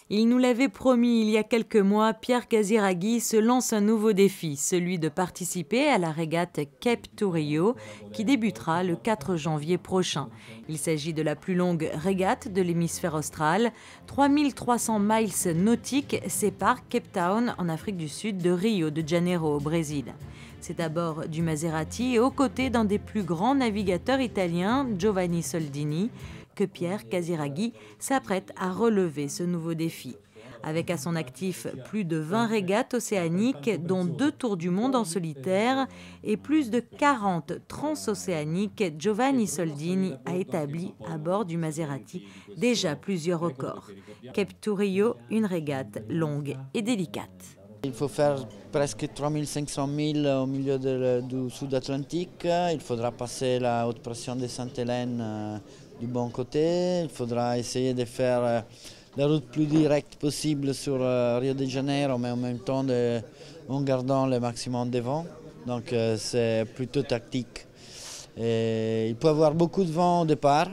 Il nous l'avait promis il y a quelques mois, Pierre Casiraghi se lance un nouveau défi, celui de participer à la régate Cape to Rio qui débutera le 4 janvier prochain. Il s'agit de la plus longue régate de l'hémisphère austral. 3300 miles nautiques séparent Cape Town en Afrique du Sud de Rio de Janeiro au Brésil. C'est à bord du Maserati et aux côtés d'un des plus grands navigateurs italiens, Giovanni Soldini, que Pierre Casiraghi s'apprête à relever ce nouveau défi. Avec à son actif plus de 20 régates océaniques, dont 2 tours du monde en solitaire et plus de 40 transocéaniques, Giovanni Soldini a établi à bord du Maserati déjà plusieurs records. Cape to Rio, une régate longue et délicate. Il faut faire presque 3500 milles au milieu du sud Atlantique. Il faudra passer la haute pression de Sainte-Hélène du bon côté. Il faudra essayer de faire la route plus directe possible sur Rio de Janeiro, mais en même temps en gardant le maximum de vent. Donc c'est plutôt tactique. Et il peut y avoir beaucoup de vent au départ.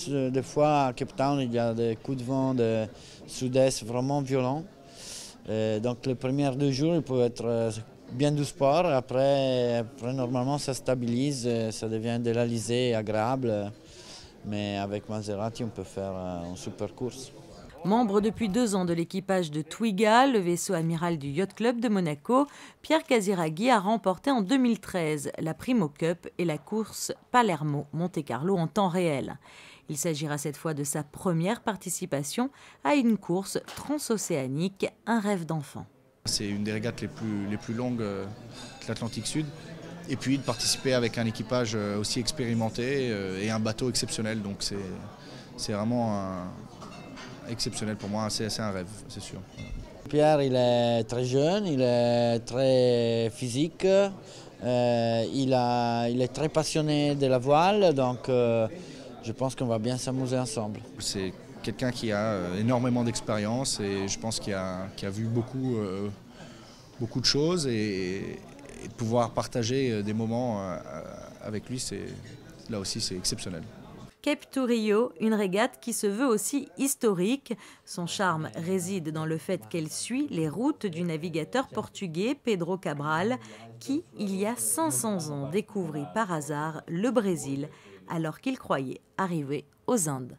Des fois à Cape Town, il y a des coups de vent de sud-est vraiment violents. Donc les premiers 2 jours, il peut être bien du sport. Après normalement, ça stabilise, ça devient de l'alizé agréable. Mais avec Maserati, on peut faire une super course. Membre depuis 2 ans de l'équipage de Twiga, le vaisseau amiral du Yacht Club de Monaco, Pierre Casiraghi a remporté en 2013 la Primo Cup et la course Palermo-Monte Carlo en temps réel. Il s'agira cette fois de sa première participation à une course transocéanique, un rêve d'enfant. C'est une des régates les plus longues de l'Atlantique Sud. Et puis de participer avec un équipage aussi expérimenté et un bateau exceptionnel. Donc c'est vraiment exceptionnel pour moi, c'est un rêve, c'est sûr. Pierre, il est très jeune, il est très physique, il est très passionné de la voile, donc je pense qu'on va bien s'amuser ensemble. C'est quelqu'un qui a énormément d'expérience et je pense qu'il a vu beaucoup de choses et de pouvoir partager des moments avec lui, là aussi c'est exceptionnel. Cape to Rio, une régate qui se veut aussi historique. Son charme réside dans le fait qu'elle suit les routes du navigateur portugais Pedro Cabral, qui, il y a 500 ans, découvrit par hasard le Brésil alors qu'il croyait arriver aux Indes.